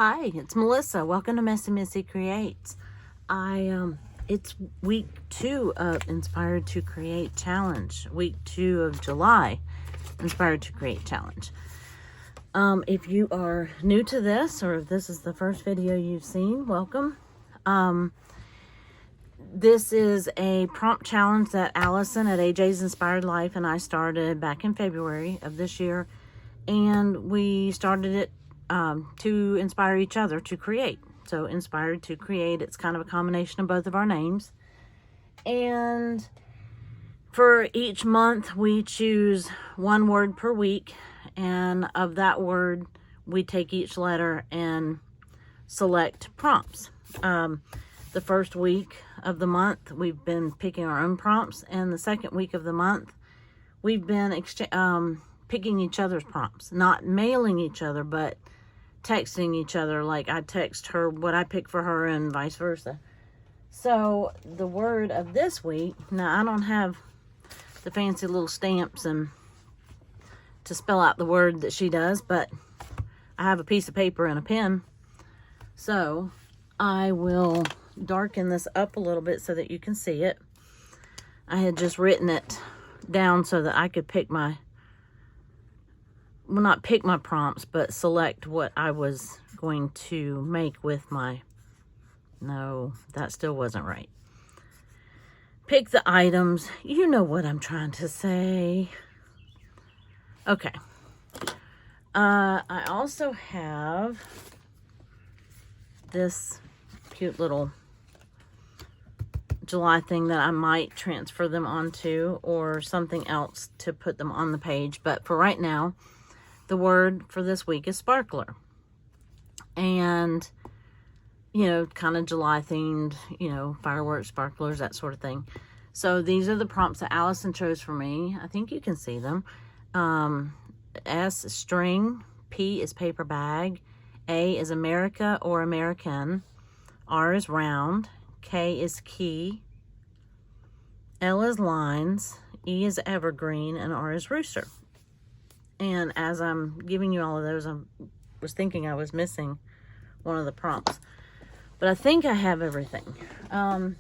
Hi, it's Melissa. Welcome to Messy Missy Creates. It's week 2 of Inspired to Create Challenge. Week 2 of July, Inspired to Create Challenge. If you are new to this, or if this is the first video you've seen, welcome. This is a prompt challenge that Allison at AJ's Inspired Life and I started back in February of this year. And we started it to inspire each other to create. So Inspired to Create, it's kind of a combination of both of our names. And for each month, we choose one word per week. And of that word, we take each letter and select prompts. The first week of the month, we've been picking our own prompts. And the second week of the month, we've been picking each other's prompts. Not mailing each other, but texting each other. Like I text her what I pick for her and vice versa. So the word of this week, now I don't have the fancy little stamps and to spell out the word that she does, but I have a piece of paper and a pen. So I will darken this up a little bit so that you can see it. I had just written it down so that I could pick my, well, not pick my prompts, but select what I was going to make with my, no, that still wasn't right. Pick the items. You know what I'm trying to say. Okay. I also have this cute little July thing that I might transfer them onto, or something else to put them on the page. But for right now, the word for this week is sparkler. And, you know, kind of July themed, you know, fireworks, sparklers, that sort of thing. So these are the prompts that Allison chose for me. I think you can see them. S is string. P is paper bag. A is America or American. R is round. K is key. L is lines. E is evergreen. And R is rooster. And as I'm giving you all of those, I was thinking I was missing one of the prompts. But I think I have everything. I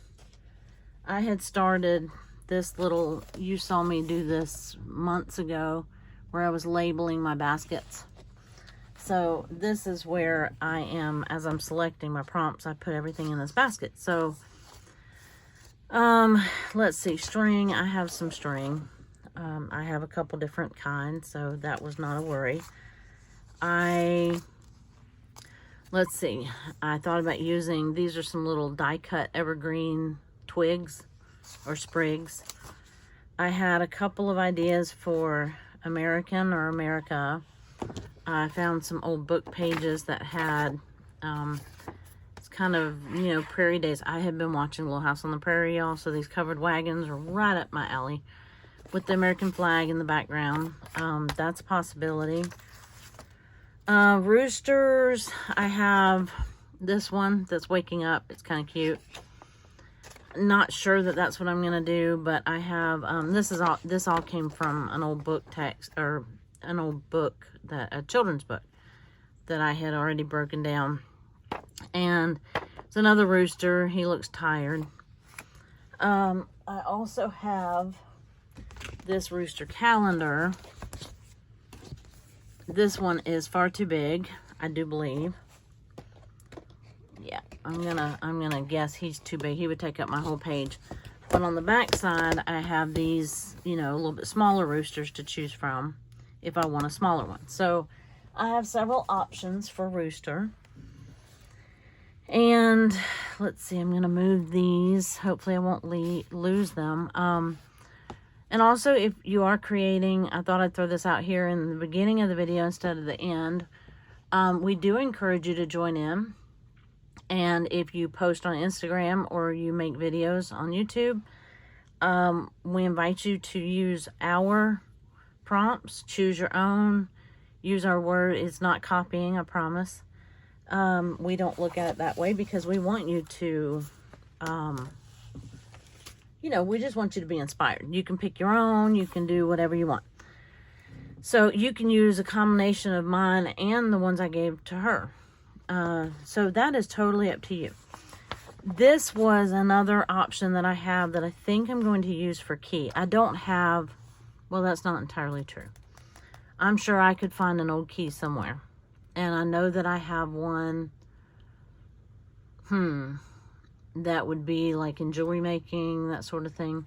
had started this little, you saw me do this months ago, where I was labeling my baskets. So this is where I am, as I'm selecting my prompts, I put everything in this basket. So, let's see, string, I have some string. I have a couple different kinds, so that was not a worry. Let's see, I thought about using, these are some little die cut evergreen twigs or sprigs. I had a couple of ideas for American or America. I found some old book pages that had, it's kind of, you know, Prairie Days. I had been watching Little House on the Prairie, y'all, so these covered wagons are right up my alley with the American flag in the background. That's a possibility. Roosters, I have this one that's waking up. It's kind of cute. Not sure that that's what I'm gonna do, but I have this all came from an old book text, or an old book, that a children's book that I had already broken down. And it's another rooster. He looks tired. I also have this rooster calendar. This one is far too big, I do believe. Yeah, I'm gonna guess he's too big. He would take up my whole page. But on the back side, I have these, you know, a little bit smaller roosters to choose from if I want a smaller one. So I have several options for rooster. And let's see, I'm gonna move these. Hopefully I won't lose them. And also, if you are creating, I thought I'd throw this out here in the beginning of the video instead of the end. We do encourage you to join in. And if you post on Instagram or you make videos on YouTube, we invite you to use our prompts, choose your own, use our word. It's not copying, I promise. We don't look at it that way because we want you to, you know, we just want you to be inspired. You can pick your own, you can do whatever you want. So you can use a combination of mine and the ones I gave to her. So that is totally up to you. This was another option that I have that I think I'm going to use for key. I don't have, well, that's not entirely true. I'm sure I could find an old key somewhere. And I know that I have one, that would be like in jewelry making, that sort of thing.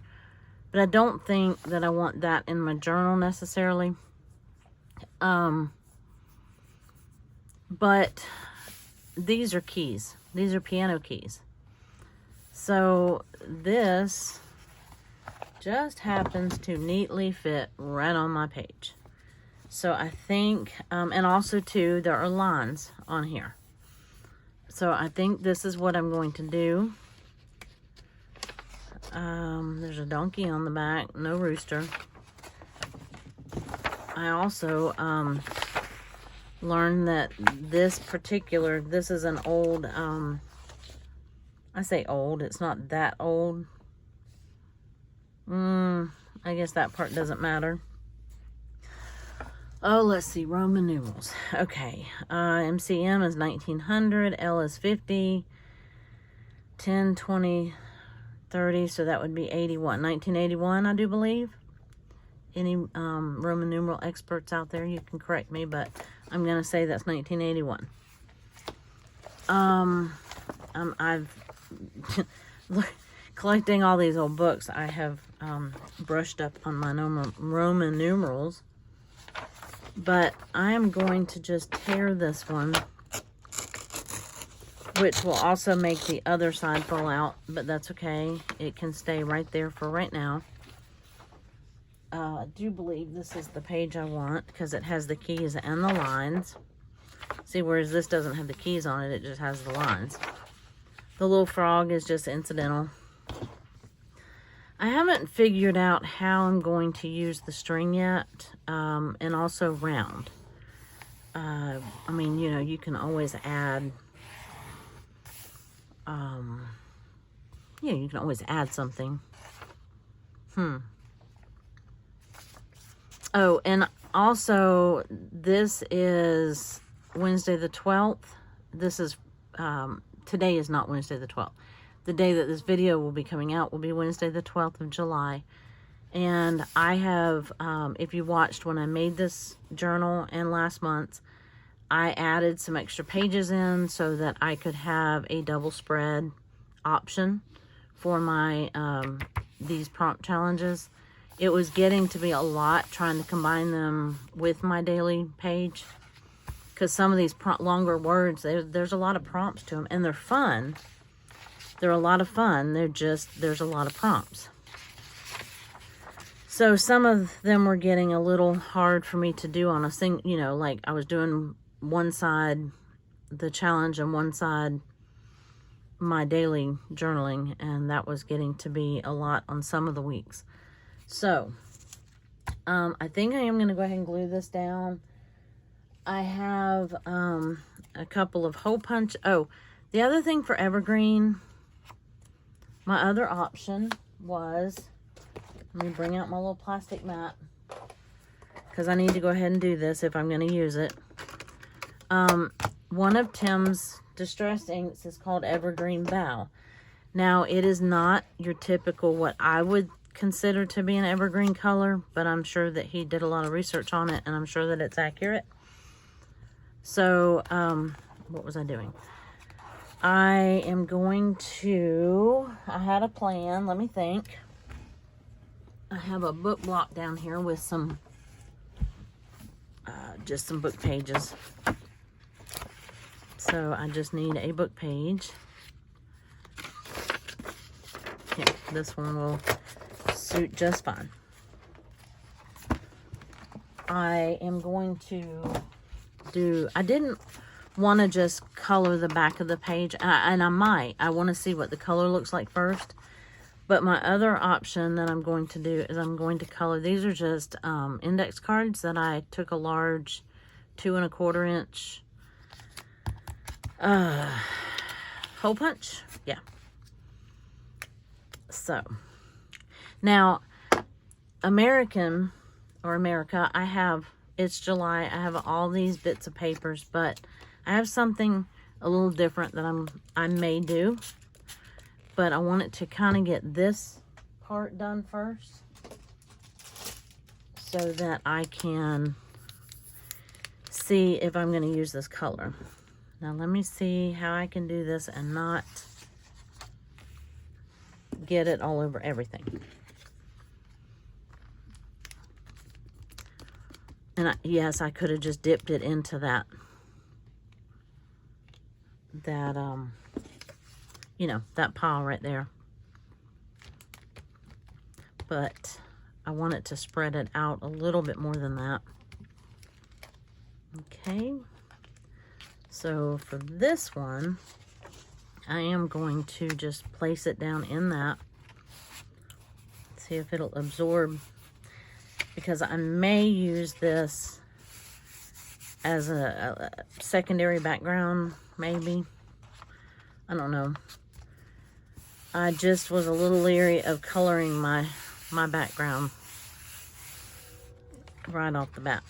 But I don't think that I want that in my journal necessarily. But these are keys. These are piano keys. So this just happens to neatly fit right on my page. So I think, and also too, there are lines on here. So I think this is what I'm going to do. There's a donkey on the back, no rooster. I also learned that this is an old, I say old, it's not that old. I guess that part doesn't matter. Oh, let's see, Roman numerals. Okay, MCM is 1900, L is 50, 10, 20, 30, so that would be 81. 1981, I do believe. Any Roman numeral experts out there, you can correct me, but I'm going to say that's 1981. I've collecting all these old books. I have brushed up on my Roman numerals, but I am going to just tear this one, which will also make the other side fall out, but that's okay. It can stay right there for right now. I do believe this is the page I want because it has the keys and the lines. See, whereas this doesn't have the keys on it, it just has the lines. The little frog is just incidental. I haven't figured out how I'm going to use the string yet, and also round. I mean, you know, you can always add, yeah, you can always add something. Oh, and also, this is Wednesday the 12th. This is, today is not Wednesday the 12th. The day that this video will be coming out will be Wednesday the 12th of July. And I have, if you watched when I made this journal and last month's, I added some extra pages in so that I could have a double spread option for my, these prompt challenges. It was getting to be a lot trying to combine them with my daily page. Because some of these longer words, there's a lot of prompts to them. And they're fun. They're a lot of fun. There's a lot of prompts. So some of them were getting a little hard for me to do on a you know, like I was doing one side the challenge and one side my daily journaling. And that was getting to be a lot on some of the weeks. So, I think I am going to go ahead and glue this down. I have a couple of hole punch. Oh, the other thing for evergreen, my other option was, let me bring out my little plastic mat, because I need to go ahead and do this if I'm going to use it. One of Tim's distress inks is called Evergreen Bow. Now, it is not your typical what I would consider to be an evergreen color, but I'm sure that he did a lot of research on it, and I'm sure that it's accurate. So, what was I doing? I am going to, I had a plan, let me think. I have a book block down here with some, just some book pages. So, I just need a book page. Here, this one will suit just fine. I am going to do, I didn't want to just color the back of the page, and I want to see what the color looks like first, but my other option that I'm going to do is I'm going to color, these are just index cards that I took a large 2 1/4 inch hole punch, yeah. So now, America, it's July, I have all these bits of papers, but I have something a little different that I may do. But I want it to kind of get this part done first, so that I can see if I'm going to use this color. Now let me see how I can do this and not get it all over everything. And yes, I could have just dipped it into that, you know, that pile right there. But I want it to spread it out a little bit more than that. Okay. So for this one, I am going to just place it down in that. See if it'll absorb, because I may use this as a secondary background, maybe. I don't know. I just was a little leery of coloring my background right off the bat.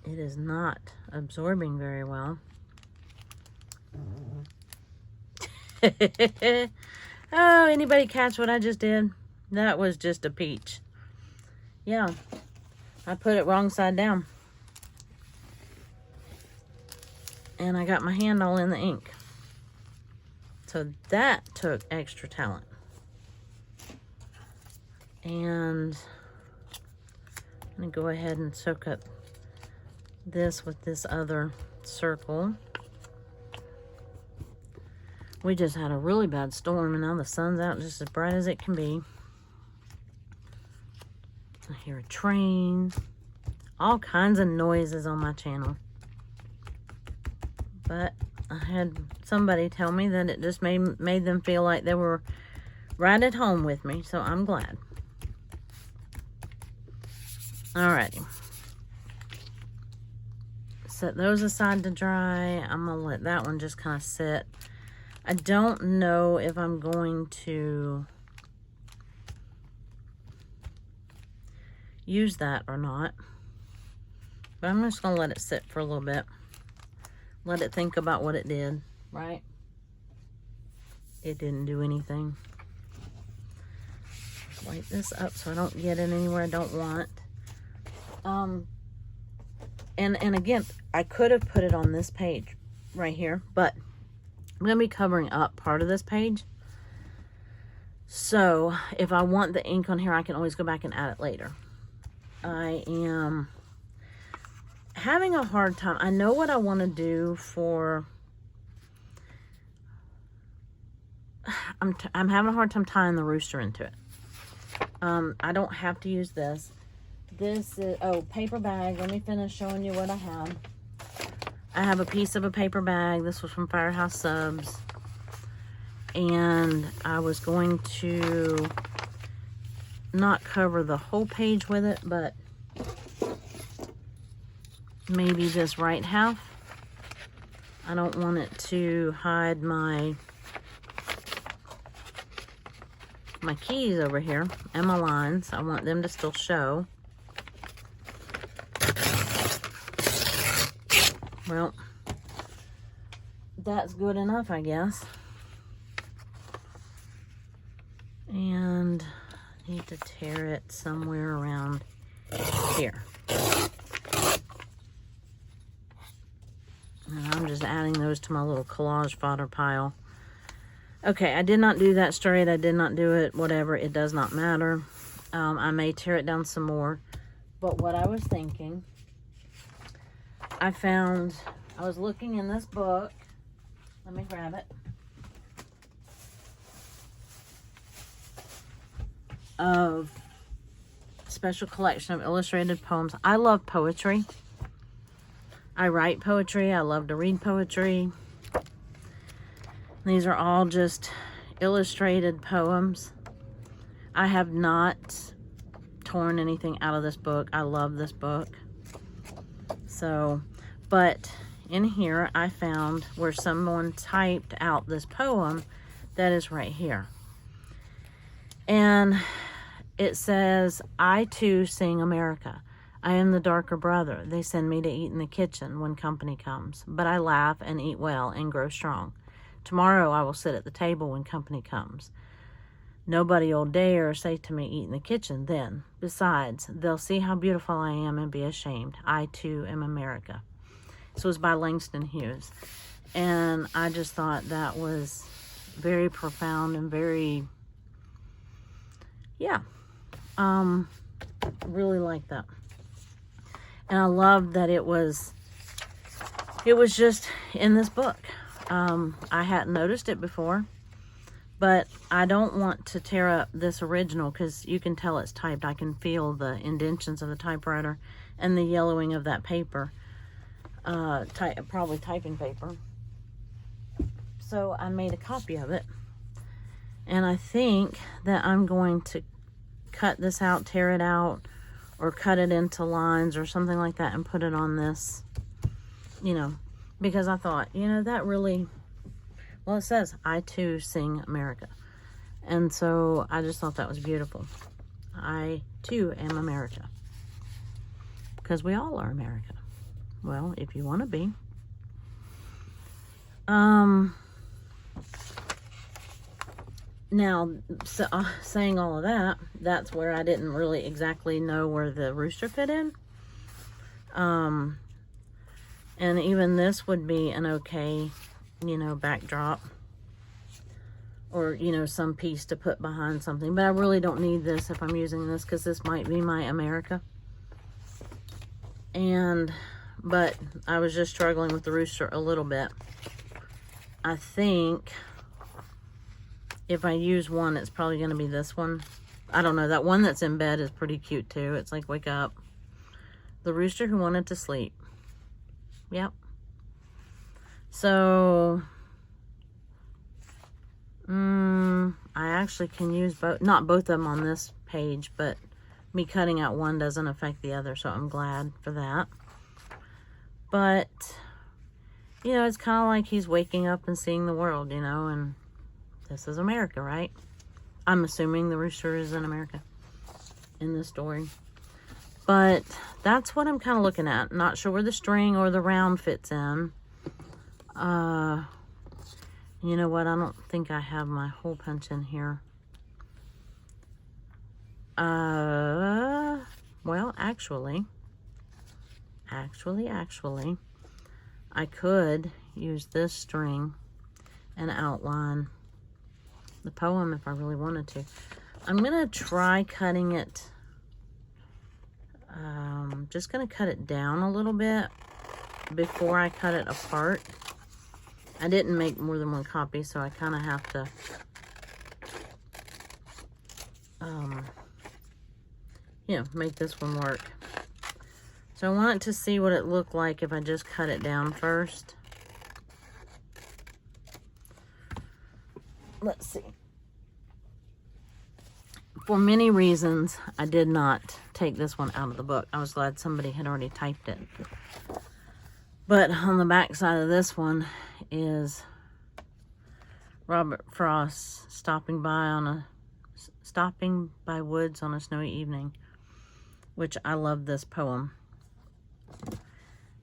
It is not absorbing very well. Oh, anybody catch what I just did? That was just a peach. Yeah, I put it wrong side down. And I got my hand all in the ink. So that took extra talent. And I'm going to go ahead and soak up this with this other circle. We just had a really bad storm, and now the sun's out just as bright as it can be. I hear a train. All kinds of noises on my channel. But I had somebody tell me that it just made them feel like they were right at home with me, so I'm glad. Alrighty. Set those aside to dry. I'm going to let that one just kind of sit. I don't know if I'm going to use that or not, but I'm just going to let it sit for a little bit. Let it think about what it did, right? It didn't do anything. Wipe this up so I don't get it anywhere I don't want. And again, I could have put it on this page right here, but I'm going to be covering up part of this page. So if I want the ink on here, I can always go back and add it later. I am having a hard time. I know what I want to do for... I'm having a hard time tying the rooster into it. I don't have to use this. This is, oh, paper bag. Let me finish showing you what I have. I have a piece of a paper bag. This was from Firehouse Subs. And I was going to not cover the whole page with it, but maybe just right half. I don't want it to hide my keys over here and my lines. I want them to still show. Well, that's good enough, I guess. And I need to tear it somewhere around here. And I'm just adding those to my little collage fodder pile. Okay, I did not do that straight. I did not do it, whatever. It does not matter. I may tear it down some more. But what I was thinking, I was looking in this book. Let me grab it. Of special collection of illustrated poems. I love poetry. I write poetry. I love to read poetry. These are all just illustrated poems. I have not torn anything out of this book. I love this book. So, but in here I found where someone typed out this poem that is right here. And it says, I too sing America. I am the darker brother. They send me to eat in the kitchen when company comes. But I laugh and eat well and grow strong. Tomorrow I will sit at the table when company comes. Nobody'll dare say to me, eat in the kitchen then. Besides, they'll see how beautiful I am and be ashamed. I, too, am America. This was by Langston Hughes. And I just thought that was very profound and very, yeah, really like that. And I loved that it was just in this book. I hadn't noticed it before, but I don't want to tear up this original because you can tell it's typed. I can feel the indentions of the typewriter and the yellowing of that paper, probably typing paper. So I made a copy of it, and I think that I'm going to cut this out, tear it out, or cut it into lines or something like that and put it on this, you know, because I thought, you know, that really, well, it says, I too sing America. And so I just thought that was beautiful. I too am America. Because we all are America. Well, if you want to be. Now, so, saying all of that, that's where I didn't really exactly know where the rooster fit in. And even this would be an okay, you know, backdrop. Or, you know, some piece to put behind something. But I really don't need this if I'm using this, because this might be my America. But I was just struggling with the rooster a little bit. I think if I use one, it's probably going to be this one. I don't know. That one that's in bed is pretty cute too. It's like, wake up. The rooster who wanted to sleep. Yep. So, I actually can use both. Not both of them on this page, but me cutting out one doesn't affect the other, so I'm glad for that. But, you know, it's kind of like he's waking up and seeing the world, you know, and this is America, right? I'm assuming the rooster is in America in this story. But that's what I'm kind of looking at. Not sure where the string or the round fits in. You know what? I don't think I have my hole punch in here. Well, actually, I could use this string and outline the poem if I really wanted to. I'm going to try cutting it. Just going to cut it down a little bit before I cut it apart. I didn't make more than one copy, so I kind of have to you know, make this one work. So I wanted to see what it looked like if I just cut it down first. Let's see. For many reasons, I did not take this one out of the book. I was glad somebody had already typed it. But on the back side of this one is Robert Frost stopping by woods on a snowy evening, which I love this poem.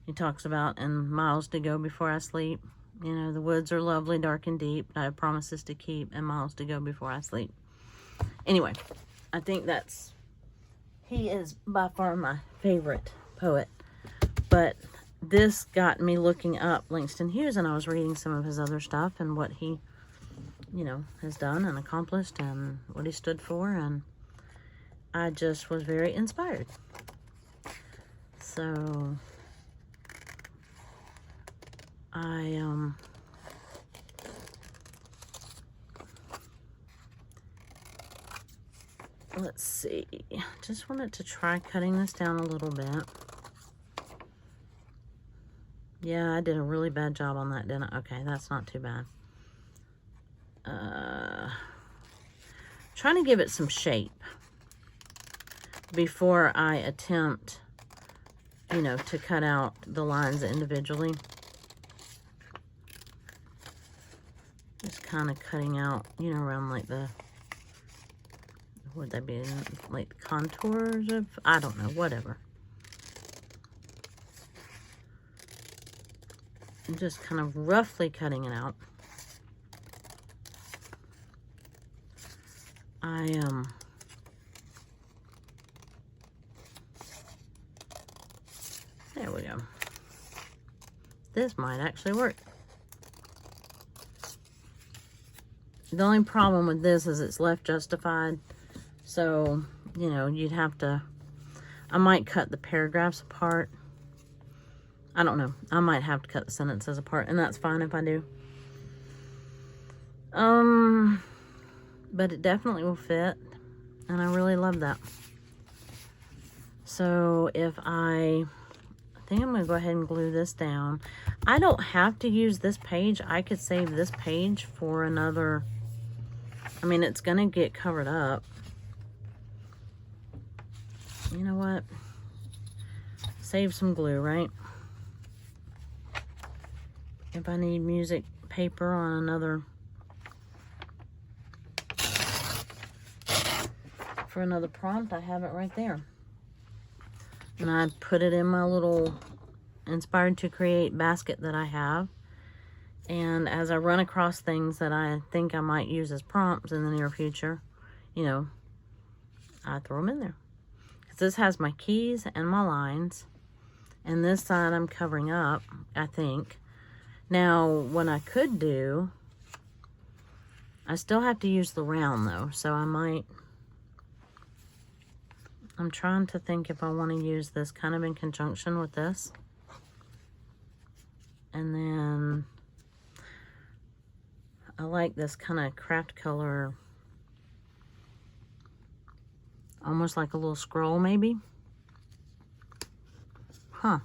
He talks about, and miles to go before I sleep. You know, the woods are lovely, dark and deep, but I have promises to keep and miles to go before I sleep. Anyway, I think he is by far my favorite poet. But this got me looking up Langston Hughes, and I was reading some of his other stuff and what he, you know, has done and accomplished and what he stood for, and I just was very inspired. So let's see. Just wanted to try cutting this down a little bit. Yeah, I did a really bad job on that, didn't I? Okay, that's not too bad. Trying to give it some shape before I attempt, you know, to cut out the lines individually. Just kind of cutting out, you know, around like the, would that be like contours of, I don't know, whatever. I'm just kind of roughly cutting it out. There we go. This might actually work. The only problem with this is it's left justified. So, you know, you'd have to, I might cut the paragraphs apart. I don't know. I might have to cut the sentences apart, and that's fine if I do. But it definitely will fit, and I really love that. So if I think I'm going to go ahead and glue this down. I don't have to use this page. I could save this page for another, I mean, it's going to get covered up. You know what? Save some glue, right? If I need music paper on another, for another prompt, I have it right there. And I put it in my little Inspired to Create basket that I have. And as I run across things that I think I might use as prompts in the near future, you know, I throw them in there. Because this has my keys and my lines. And this side I'm covering up, I think. Now, what I could do, I still have to use the round though. So I might, I'm trying to think if I want to use this kind of in conjunction with this. And then I like this kind of craft color, almost like a little scroll maybe. Huh.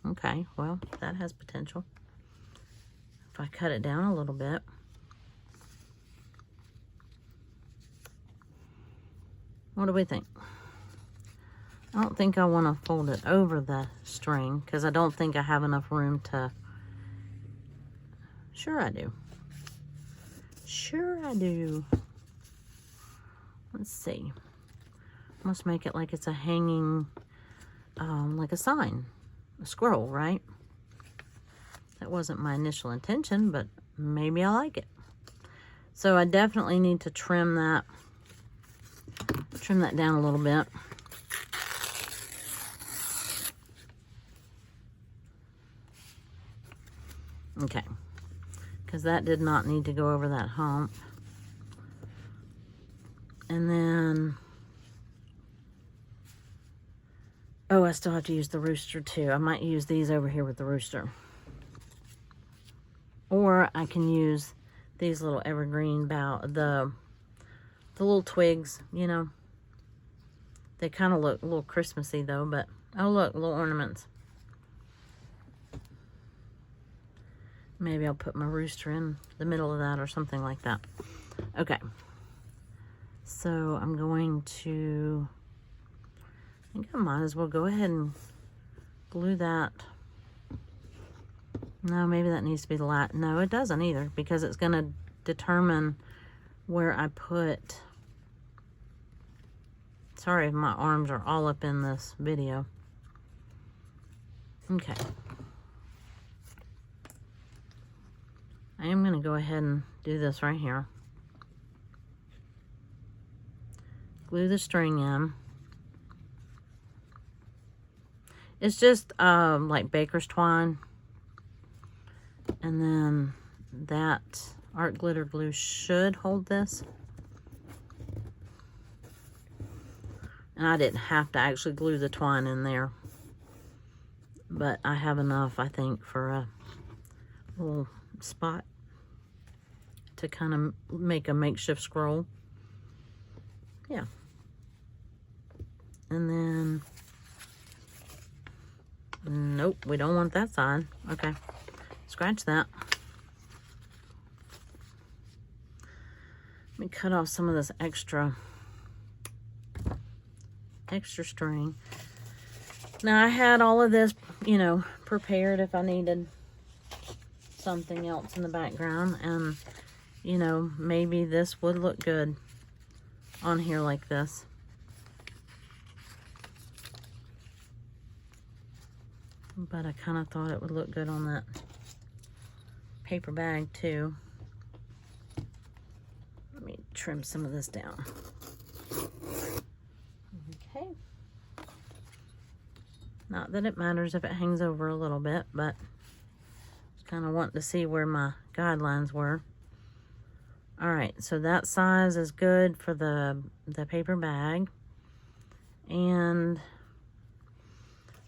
Okay, well, that has potential. If I cut it down a little bit. What do we think? I don't think I want to fold it over the string because I don't think I have enough room to. Sure I do. Sure I do. Let's see. Must make it like it's a hanging, like a sign, a scroll, right? That wasn't my initial intention, but maybe I like it. So I definitely need to trim that down a little bit. Okay, because that did not need to go over that hump. And then, oh, I still have to use the rooster too. I might use these over here with the rooster. Or I can use these little evergreen the little twigs, you know. They kind of look a little Christmassy though, but, oh look, little ornaments. Maybe I'll put my rooster in the middle of that or something like that. Okay. So I'm going to, I think I might as well go ahead and glue that. No, maybe that needs to be the light. No, it doesn't either, because it's going to determine where I put. Sorry if my arms are all up in this video. Okay. I am going to go ahead and do this right here. Glue the string in. It's just like baker's twine. And then that art glitter glue should hold this. And I didn't have to actually glue the twine in there. But I have enough, I think, for a little spot to kind of make a makeshift scroll. Yeah. And then, nope, we don't want that side. Okay, scratch that. Let me cut off some of this extra string. Now I had all of this, you know, prepared if I needed something else in the background, and you know, maybe this would look good on here like this. But I kind of thought it would look good on that paper bag too. Let me trim some of this down. Okay. Not that it matters if it hangs over a little bit, but just kind of wanting to see where my guidelines were. All right, so that size is good for the paper bag. And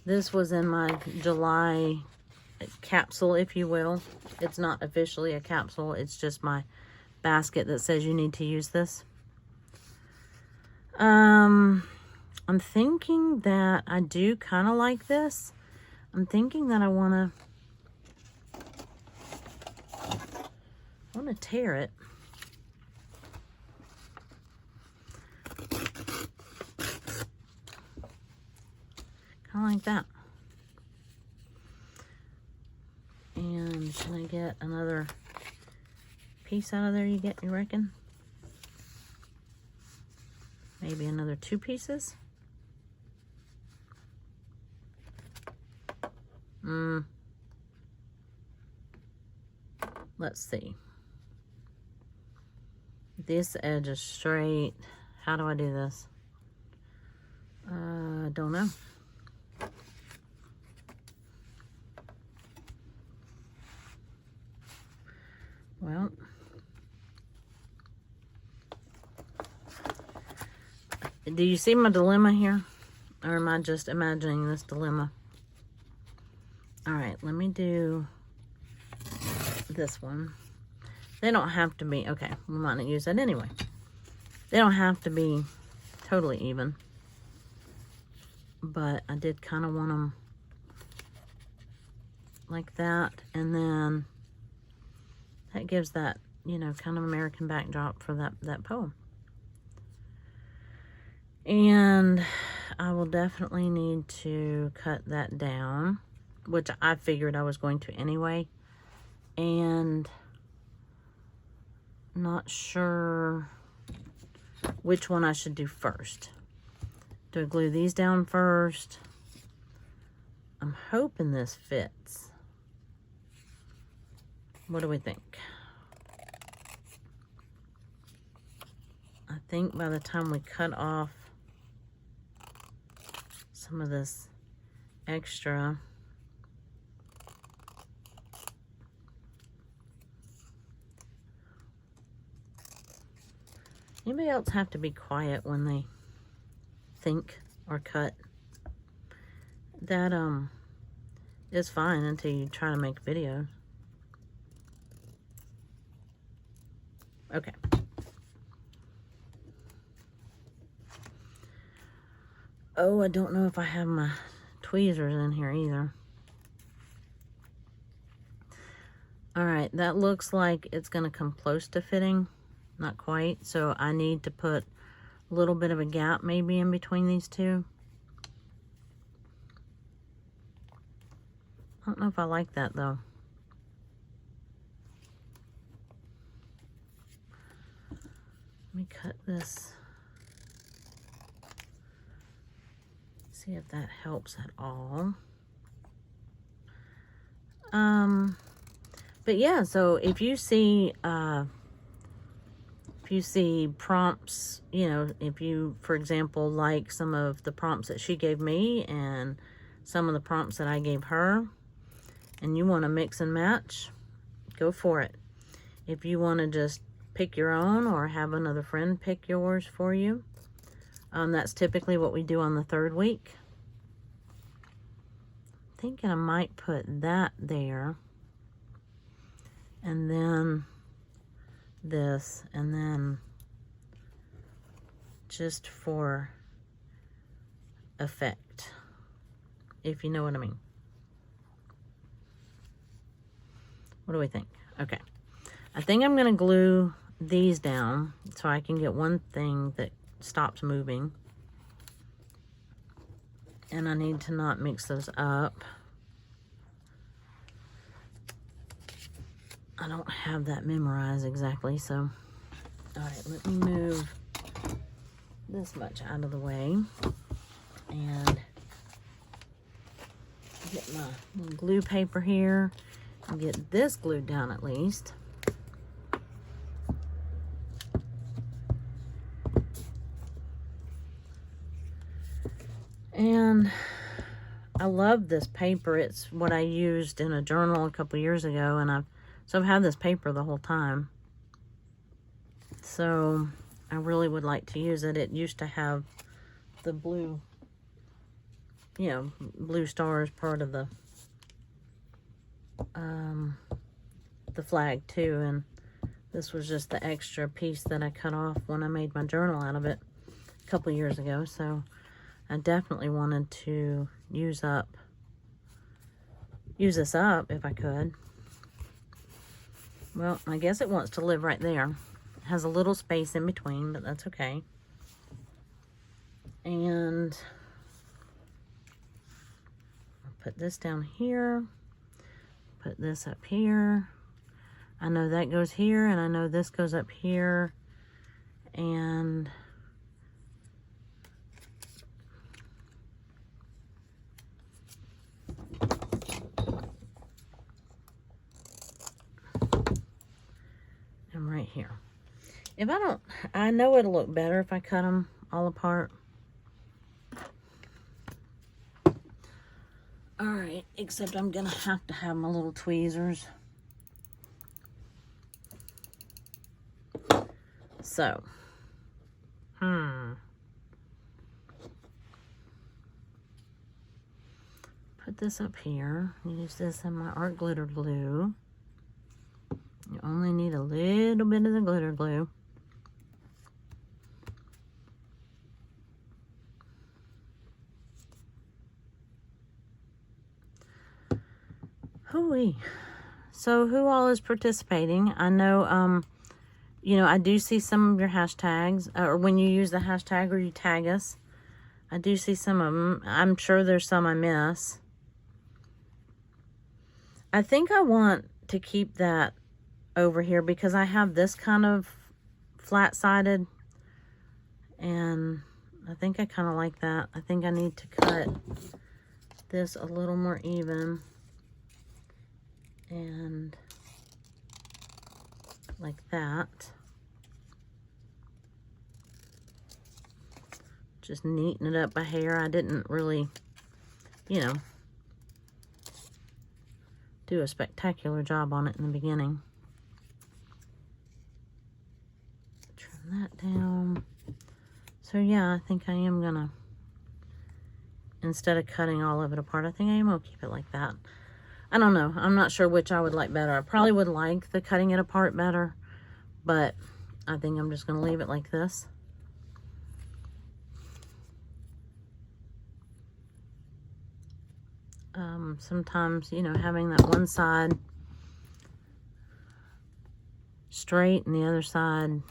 this was in my July capsule, if you will. It's not officially a capsule, it's just my basket that says you need to use this. I'm thinking that I do kind of like this. I'm thinking that I want to tear it. Kind of like that. And can I get another piece out of there, you reckon? Maybe another 2 pieces? Let's see. This edge is straight. How do I do this? Don't know. Well, do you see my dilemma here? Or am I just imagining this dilemma? All right, let me do this one. They don't have to be, okay, we might not use that anyway. They don't have to be totally even. But I did kind of want them like that. And then that gives that, you know, kind of American backdrop for that poem. And I will definitely need to cut that down, which I figured I was going to anyway. And not sure which one I should do first. Do I glue these down first? I'm hoping this fits. What do we think? I think by the time we cut off some of this extra, anybody else have to be quiet when they think or cut? That is fine until you try to make a video. Okay. Oh, I don't know if I have my tweezers in here either. All right, that looks like it's gonna come close to fitting. Not quite, so I need to put a little bit of a gap maybe in between these two. I don't know if I like that though. Let me cut this. See if that helps at all. But yeah, so if you see prompts, you know, if you, for example, like some of the prompts that she gave me and some of the prompts that I gave her, and you want to mix and match, go for it. If you want to just pick your own or have another friend pick yours for you, that's typically what we do on the 3rd week. I'm thinking I might put that there, and then this, and then just for effect, if you know what I mean. What do we think? Okay. I think I'm going to glue these down so I can get one thing that stops moving. And I need to not mix those up. I don't have that memorized exactly, so. All right, let me move this much out of the way and get my glue paper here. get this glued down at least. And I love this paper. It's what I used in a journal a couple years ago, and I've had this paper the whole time. So I really would like to use it. It used to have the blue, you know, blue stars part of the flag too, and this was just the extra piece that I cut off when I made my journal out of it a couple years ago. So I definitely wanted to use this up if I could. Well, I guess it wants to live right there. It has a little space in between, but that's okay. And I'll put this down here. Put this up here. I know that goes here, and I know this goes up here. And right here. If I don't, I know it'll look better if I cut them all apart. All right, except I'm gonna have to have my little tweezers. So, put this up here. Use this in my art glitter glue. You only need a little bit of the glitter glue. Hooey. So who all is participating? I know, you know, I do see some of your hashtags, or when you use the hashtag or you tag us. I do see some of them. I'm sure there's some I miss. I think I want to keep that over here because I have this kind of flat-sided, and I think I kind of like that. I think I need to cut this a little more even, and like that. Just neaten it up by hair. I didn't really, you know, do a spectacular job on it in the beginning. Trim that down. So yeah, I think I am gonna, instead of cutting all of it apart, I think I am gonna keep it like that. I don't know. I'm not sure which I would like better. I probably would like the cutting it apart better, but I think I'm just gonna leave it like this. Sometimes, you know, having that one side straight and the other side,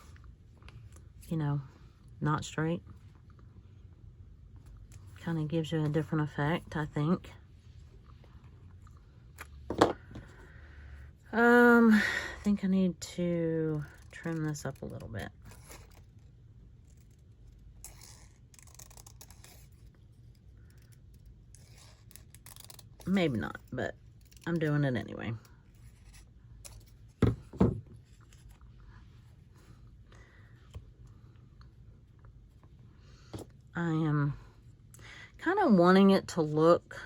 you know, not straight, kind of gives you a different effect, I think. I think I need to trim this up a little bit. Maybe not, but I'm doing it anyway. I am kind of wanting it to look,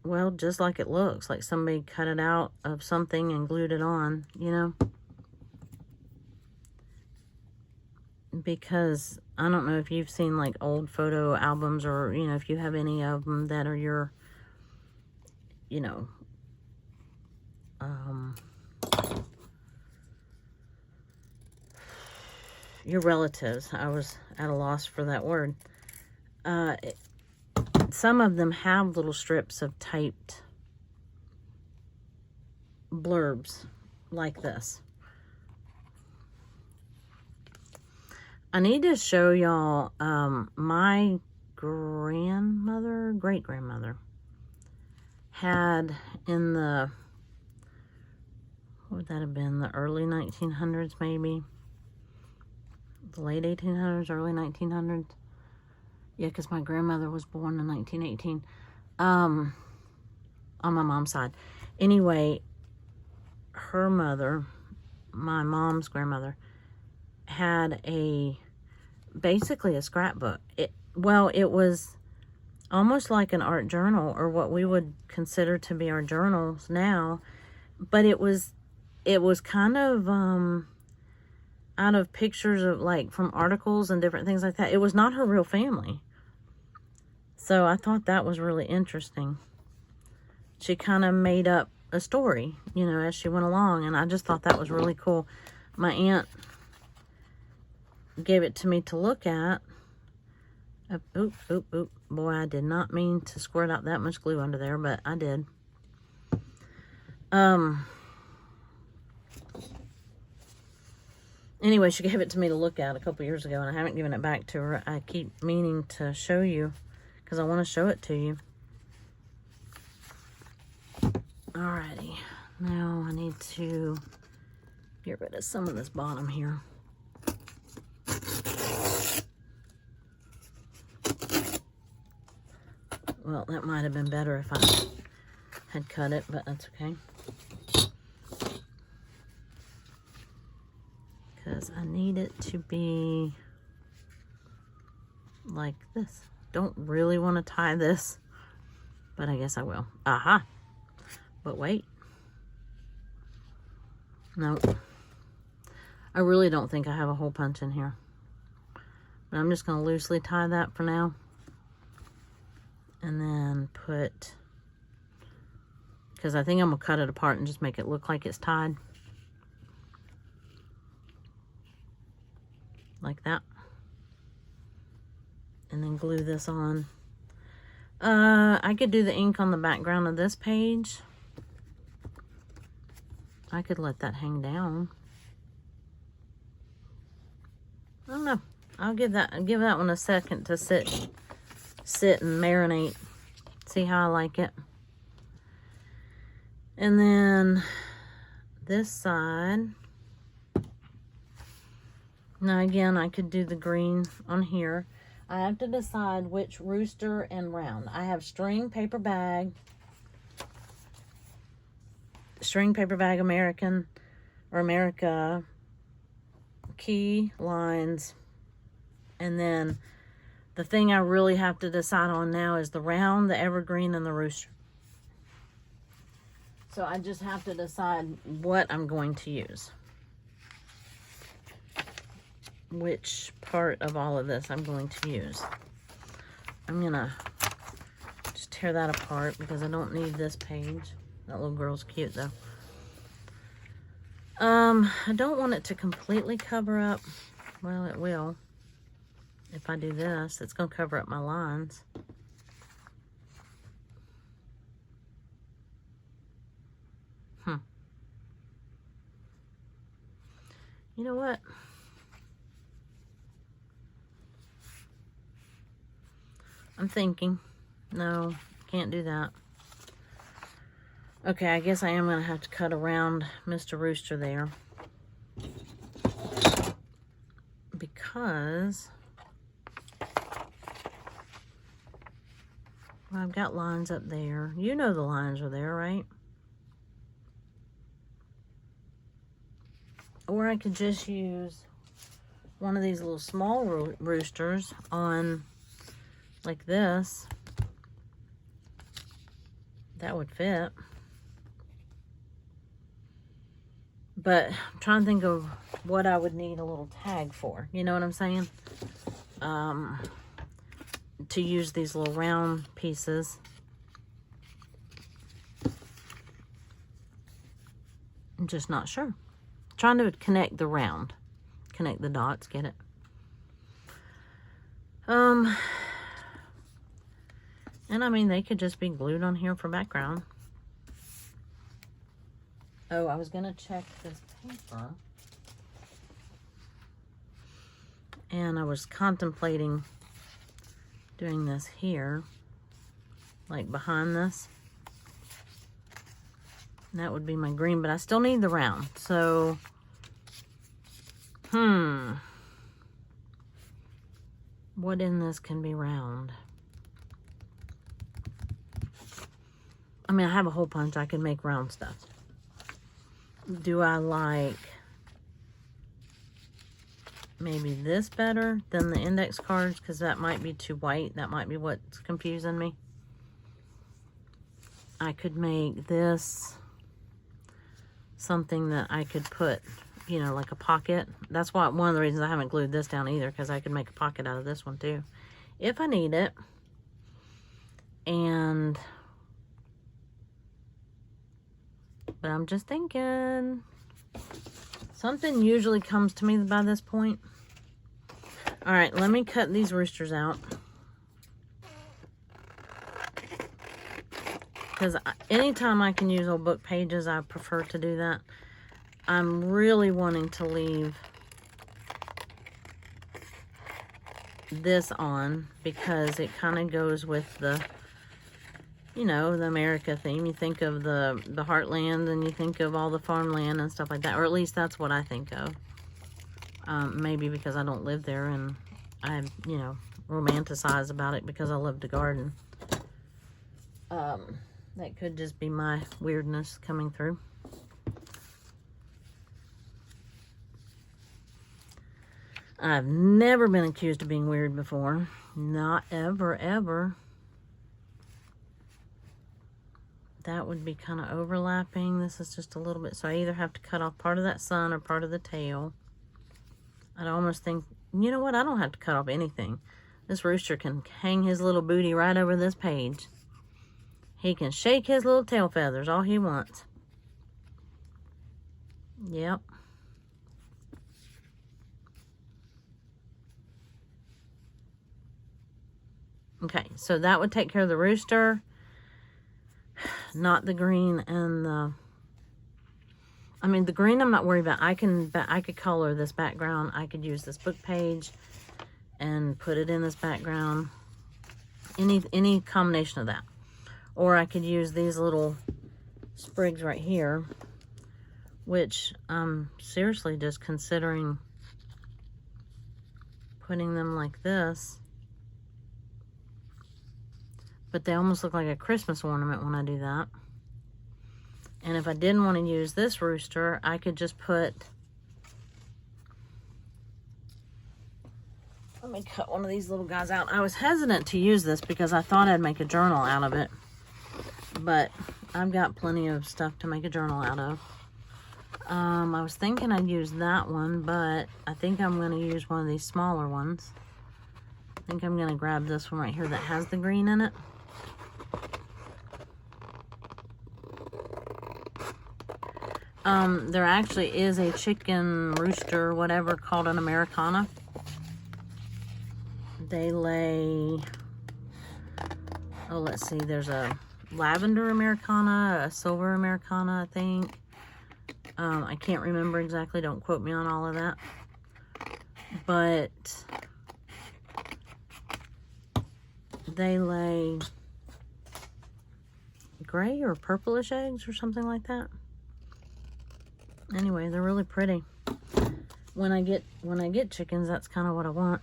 well, just like it looks, like somebody cut it out of something and glued it on, you know? Because I don't know if you've seen like old photo albums, or, you know, if you have any of them that are your, you know, your relatives. I was at a loss for that word. Some of them have little strips of typed blurbs like this. I need to show y'all, my grandmother, great-grandmother, had in the, what would that have been, the early 1900s maybe? The late 1800s, early 1900s? Yeah, because my grandmother was born in 1918, on my mom's side. Anyway, her mother, my mom's grandmother, had basically a scrapbook. It was almost like an art journal, or what we would consider to be our journals now, but it was kind of out of pictures of, like, from articles and different things like that. It was not her real family. So I thought that was really interesting. She kind of made up a story, as she went along, and I just thought that was really cool. My aunt gave it to me to look at. Oop. Boy, I did not mean to squirt out that much glue under there, but I did. Anyway, she gave it to me to look at a couple years ago, and I haven't given it back to her. I keep meaning to show you, because I want to show it to you. Alrighty. Now I need to get rid of some of this bottom here. Well, that might have been better if I had cut it, but that's okay. Because I need it to be like this. Don't really want to tie this, but I guess I will. Aha! But wait. No. I really don't think I have a hole punch in here. But I'm just going to loosely tie that for now. And then because I think I'm going to cut it apart and just make it look like it's tied. Like that. And then glue this on. I could do the ink on the background of this page. I could let that hang down. I don't know. I'll give that one a second to sit and marinate. See how I like it. And then this side. Now again, I could do the green on here. I have to decide which rooster and round. I have string paper bag American or America, key lines, and then the thing I really have to decide on now is the round, the evergreen, and the rooster. So I just have to decide what I'm going to use. Which part of all of this I'm going to use. I'm gonna just tear that apart because I don't need this page. That little girl's cute though. I don't want it to completely cover up. Well, it will. If I do this, it's gonna cover up my lines. You know what? I'm thinking. No, can't do that. Okay, I guess I am going to have to cut around Mr. Rooster there. Because well, I've got lines up there. You know the lines are there, right? Or I could just use one of these little small roosters on like this. That would fit. But I'm trying to think of what I would need a little tag for. You know what I'm saying? To use these little round pieces. I'm just not sure. Trying to connect the round. Connect the dots, get it? And I mean, they could just be glued on here for background. Oh, I was gonna check this paper. And I was contemplating doing this here. Like behind this. And that would be my green, but I still need the round. So, what in this can be round? I mean, I have a hole punch. I can make round stuff. Do I like maybe this better than the index cards? Because that might be too white. That might be what's confusing me. I could make this something that I could put, you know, like a pocket. That's why one of the reasons I haven't glued this down either, because I could make a pocket out of this one too, if I need it. And, but I'm just thinking, something usually comes to me by this point. All right, let me cut these roosters out. Because anytime I can use old book pages, I prefer to do that. I'm really wanting to leave this on because it kind of goes with the, you know, the America theme. You think of the heartland and you think of all the farmland and stuff like that. Or at least that's what I think of. Maybe because I don't live there and I, you know, romanticize about it because I love to garden. That could just be my weirdness coming through. I've never been accused of being weird before. Not ever, ever. That would be kind of overlapping. This is just a little bit. So I either have to cut off part of that sun or part of the tail. I'd almost think, you know what? I don't have to cut off anything. This rooster can hang his little booty right over this page. He can shake his little tail feathers all he wants. Yep. Okay, so that would take care of the rooster. Not the green and the... I mean, the green I'm not worried about. I could color this background. I could use this book page and put it in this background. Any combination of that. Or I could use these little sprigs right here, which I'm seriously just considering putting them like this. But they almost look like a Christmas ornament when I do that. And if I didn't want to use this rooster, I could just put... Let me cut one of these little guys out. I was hesitant to use this because I thought I'd make a journal out of it. But I've got plenty of stuff to make a journal out of. I was thinking I'd use that one, but I think I'm going to use one of these smaller ones. I think I'm going to grab this one right here that has the green in it. There actually is a chicken rooster, whatever, called an Americana. They lay... Oh, let's see. There's a lavender Americana, a silver Americana, I think. I can't remember exactly. Don't quote me on all of that. But they lay gray or purplish eggs or something like that. Anyway, they're really pretty. When I get chickens, that's kind of what I want.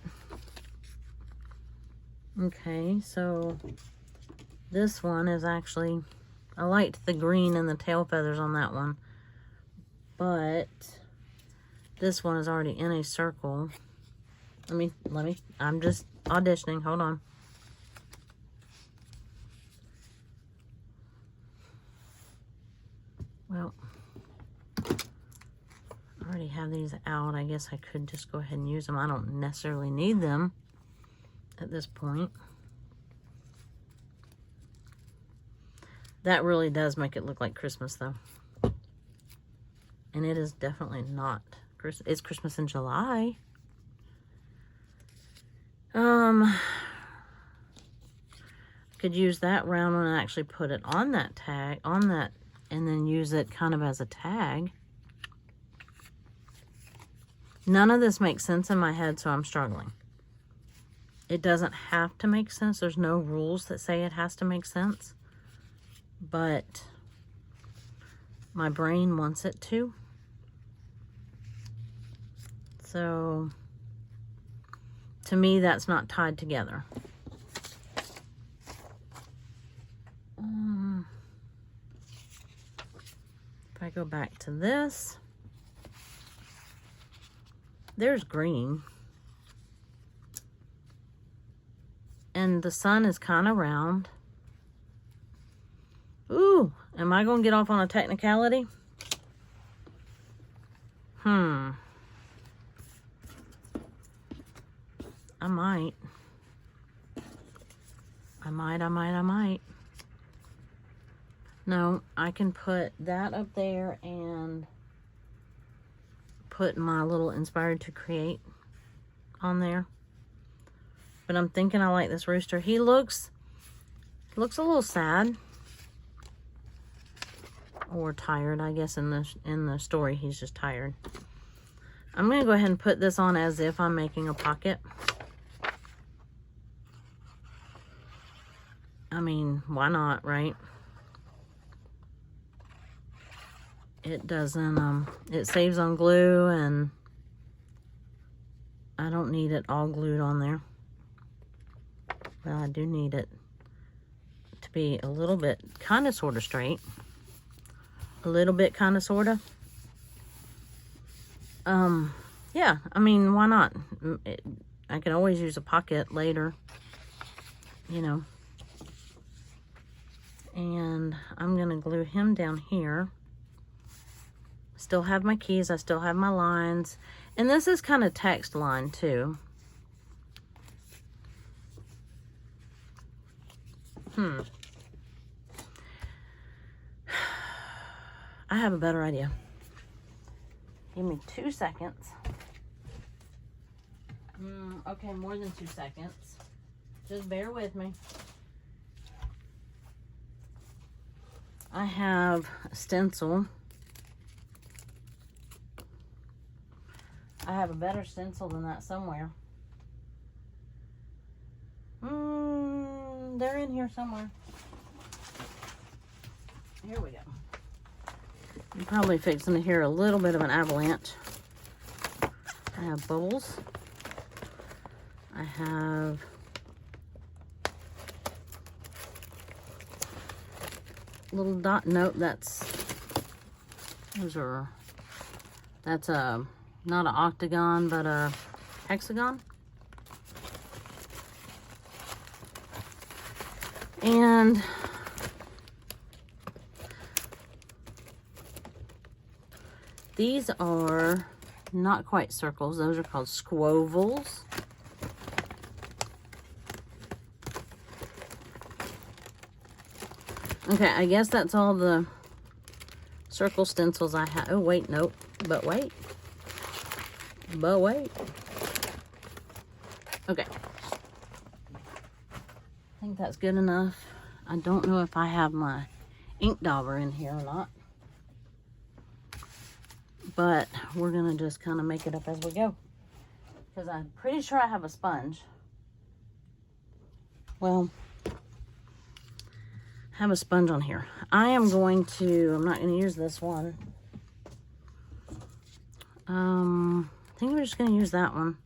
Okay, so this one is actually, I liked the green and the tail feathers on that one, but this one is already in a circle. Let me, I'm just auditioning, hold on. Well, I already have these out. I guess I could just go ahead and use them. I don't necessarily need them at this point. That really does make it look like Christmas, though. And it is definitely not Christmas. It's Christmas in July. Could use that round one and actually put it on that tag, and then use it kind of as a tag. None of this makes sense in my head, so I'm struggling. It doesn't have to make sense. There's no rules that say it has to make sense. But my brain wants it to. So, to me, that's not tied together. I go back to this, there's green. And the sun is kind of round. Ooh, am I going to get off on a technicality? I might. I might. No, I can put that up there and put my little inspired to create on there. But I'm thinking I like this rooster. He looks a little sad. Or tired, I guess in the story he's just tired. I'm gonna go ahead and put this on as if I'm making a pocket. I mean, why not, right? It doesn't, it saves on glue, and I don't need it all glued on there. Well, I do need it to be a little bit, kind of, sort of straight. A little bit, kind of, sort of. Yeah, I mean, why not? I can always use a pocket later, you know. And I'm going to glue him down here. Still have my keys. I still have my lines. And this is kind of text line, too. I have a better idea. Give me 2 seconds. Okay, more than 2 seconds. Just bear with me. I have a stencil. I have a better stencil than that somewhere. They're in here somewhere. Here we go. You're probably fixing to hear a little bit of an avalanche. I have bubbles. I have little dot. Note, that's a not an octagon, but a hexagon. And these are not quite circles. Those are called squovels. Okay, I guess that's all the circle stencils I have. Oh, wait, nope. But wait. Okay. I think that's good enough. I don't know if I have my ink dauber in here or not. But we're going to just kind of make it up as we go. Because I'm pretty sure I have a sponge. Well, I have a sponge on here. I'm not going to use this one. I think we're just going to use that one.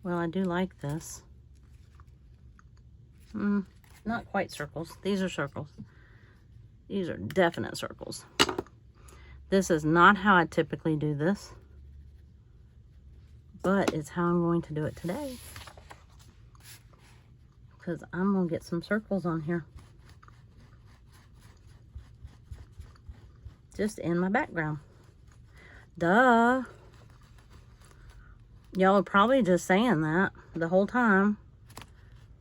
Well, I do like this. Not quite circles. These are circles. These are definite circles. This is not how I typically do this, but it's how I'm going to do it today. Because I'm going to get some circles on here. Just in my background. Duh. Y'all are probably just saying that the whole time.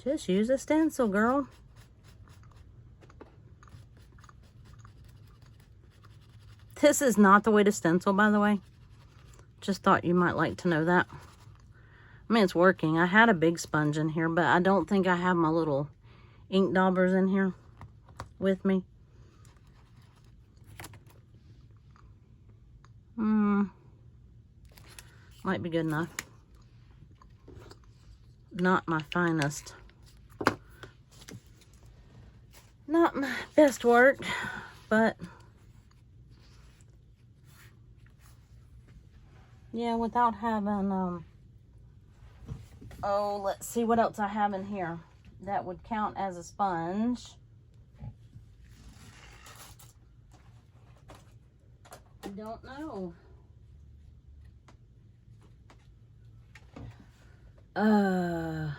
Just use a stencil, girl. This is not the way to stencil, by the way. Just thought you might like to know that. I mean, it's working. I had a big sponge in here, but I don't think I have my little ink daubers in here with me. Might be good enough. Not my finest. Not my best work, but yeah, without having, oh, let's see what else I have in here that would count as a sponge. don't know. I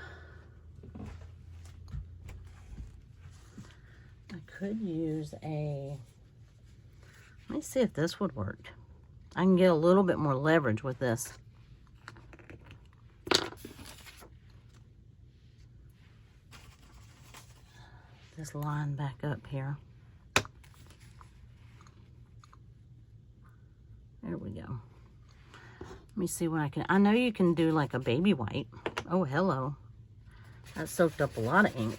could use a, let me see if this would work. I can get a little bit more leverage with this. This line back up here. There we go. Let me see what I can, I know you can do like a baby wipe. Oh, hello. That soaked up a lot of ink.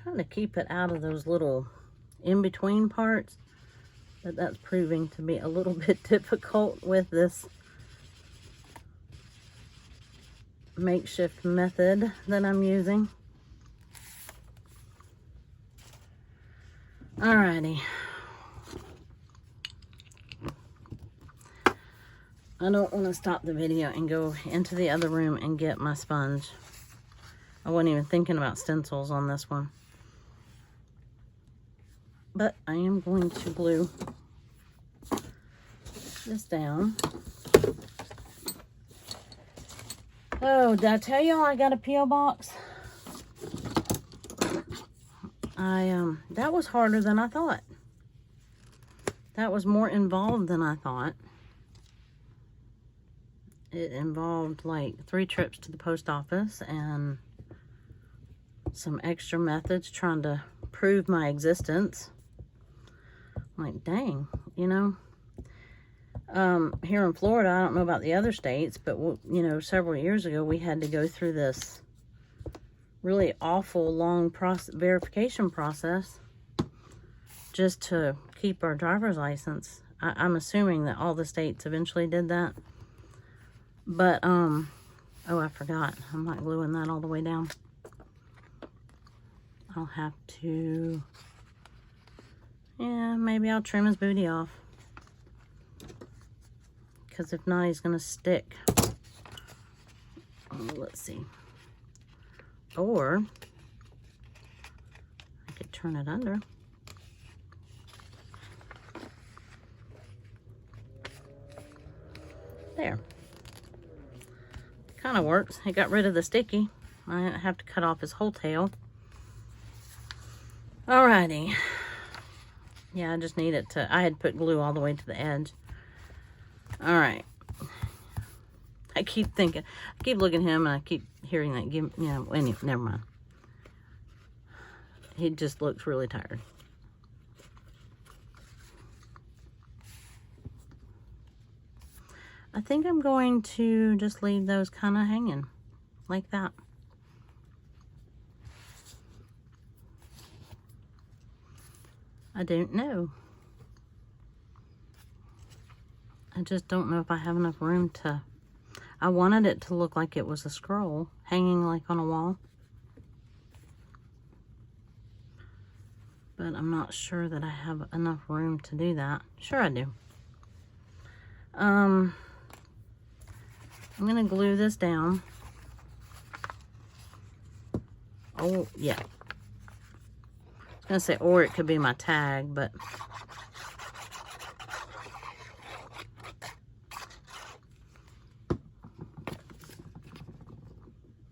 Trying to keep it out of those little in-between parts, but that's proving to be a little bit difficult with this makeshift method that I'm using. Alrighty. I don't want to stop the video and go into the other room and get my sponge. I wasn't even thinking about stencils on this one. But I am going to glue this down. Oh, did I tell y'all I got a P.O. box? That was harder than I thought. That was more involved than I thought. It involved like 3 trips to the post office and some extra methods trying to prove my existence. Like, dang, you know. Here in Florida, I don't know about the other states, but, you know, several years ago, we had to go through this really awful long verification process just to keep our driver's license. I'm assuming that all the states eventually did that. But, oh, I forgot. I'm not gluing that all the way down. I'll have to, yeah, maybe I'll trim his booty off. Because if not, he's going to stick. Let's see. Or, I could turn it under. There. Kind of works. It got rid of the sticky. I didn't have to cut off his whole tail. Alrighty. Yeah, I just need it to, I had put glue all the way to the edge. Alright. I keep thinking, I keep looking at him and I keep hearing that, you know, anyway, never mind. He just looks really tired. I think I'm going to just leave those kind of hanging like that. I don't know. I just don't know if I have enough room to, I wanted it to look like it was a scroll hanging like on a wall. But I'm not sure that I have enough room to do that. Sure I do. I'm gonna glue this down. Oh, yeah. I was gonna say, or it could be my tag, but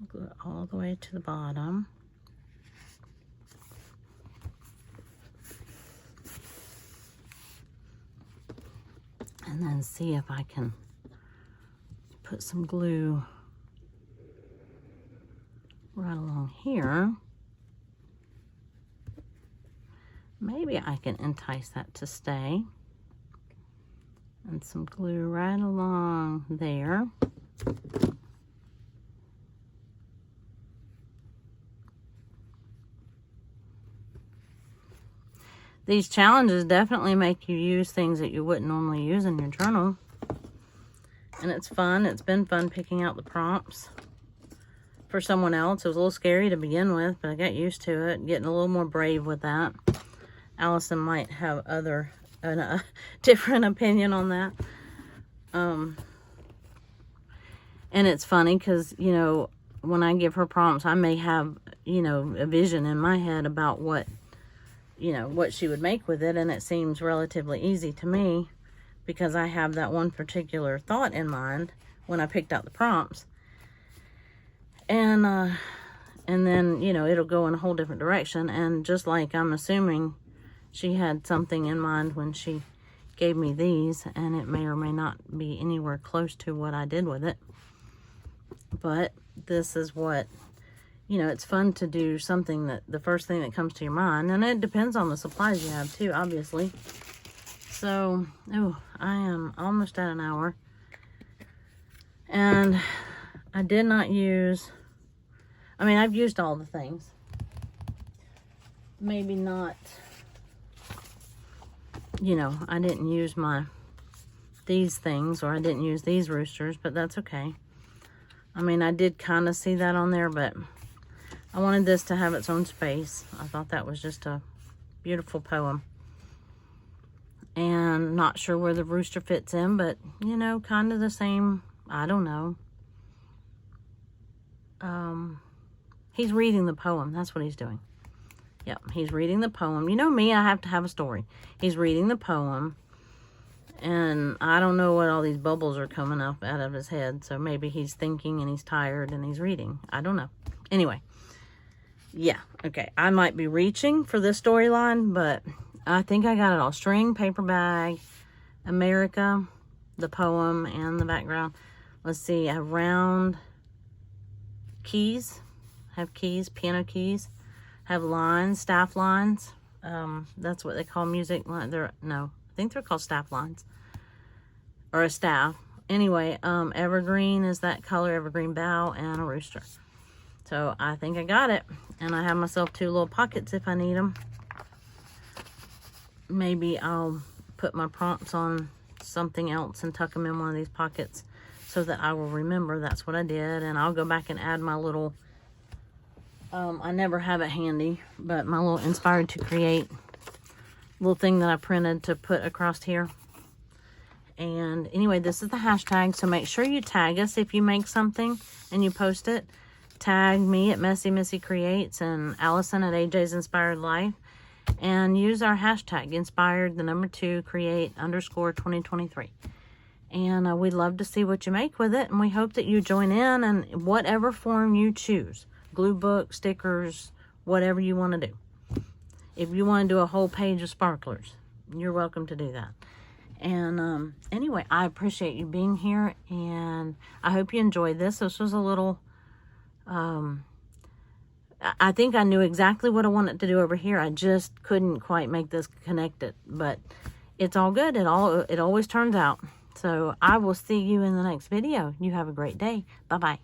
glue it all the way to the bottom. And then see if I can put some glue right along here. Maybe I can entice that to stay. And some glue right along there. These challenges definitely make you use things that you wouldn't normally use in your journal. And it's fun. It's been fun picking out the prompts. for someone else. It was a little scary to begin with, but I got used to it, getting a little more brave with that. Allison might have a different opinion on that. And it's funny because, you know, when I give her prompts, I may have, you know, a vision in my head about what, you know, what she would make with it. And it seems relatively easy to me because I have that one particular thought in mind when I picked out the prompts. And then, you know, it'll go in a whole different direction. And just like I'm assuming she had something in mind when she gave me these, and it may or may not be anywhere close to what I did with it. But this is what, you know, it's fun to do something that the first thing that comes to your mind. And it depends on the supplies you have too, obviously. So, oh, I am almost at an hour. And I did not use, I mean, I've used all the things. Maybe not, you know, I didn't use these things, or I didn't use these roosters, but that's okay. I mean, I did kind of see that on there, but I wanted this to have its own space. I thought that was just a beautiful poem. And not sure where the rooster fits in, but, you know, kind of the same, I don't know. He's reading the poem. That's what he's doing. Yep, he's reading the poem. You know me, I have to have a story. He's reading the poem. And I don't know what all these bubbles are coming up out of his head. So maybe he's thinking and he's tired and he's reading. I don't know. Anyway. Yeah. Okay. I might be reaching for this storyline, but I think I got it all. String, paper bag, America, the poem, and the background. Let's see. I have round keys. Have keys, piano keys. Have lines, staff lines. That's what they call music. No, I think they're called staff lines. Or a staff. Anyway, evergreen is that color, evergreen bough, and a rooster. So I think I got it. And I have myself 2 little pockets if I need them. Maybe I'll put my prompts on something else and tuck them in one of these pockets so that I will remember that's what I did. And I'll go back and add my little, I never have it handy, but my little inspired to create little thing that I printed to put across here. And anyway, this is the hashtag, so make sure you tag us if you make something and you post it. Tag me at Messy Missy Creates and Allison at AJ's Inspired Life, and use our hashtag inspired 2 create _2023. And we'd love to see what you make with it, and we hope that you join in whatever form you choose. Glue book, stickers, whatever you want to do. If you want to do a whole page of sparklers, you're welcome to do that. And anyway, I appreciate you being here, and I hope you enjoyed this. This was a little, I think I knew exactly what I wanted to do over here. I just couldn't quite make this connected, but it's all good. It always turns out. So I will see you in the next video. You have a great day. Bye-bye.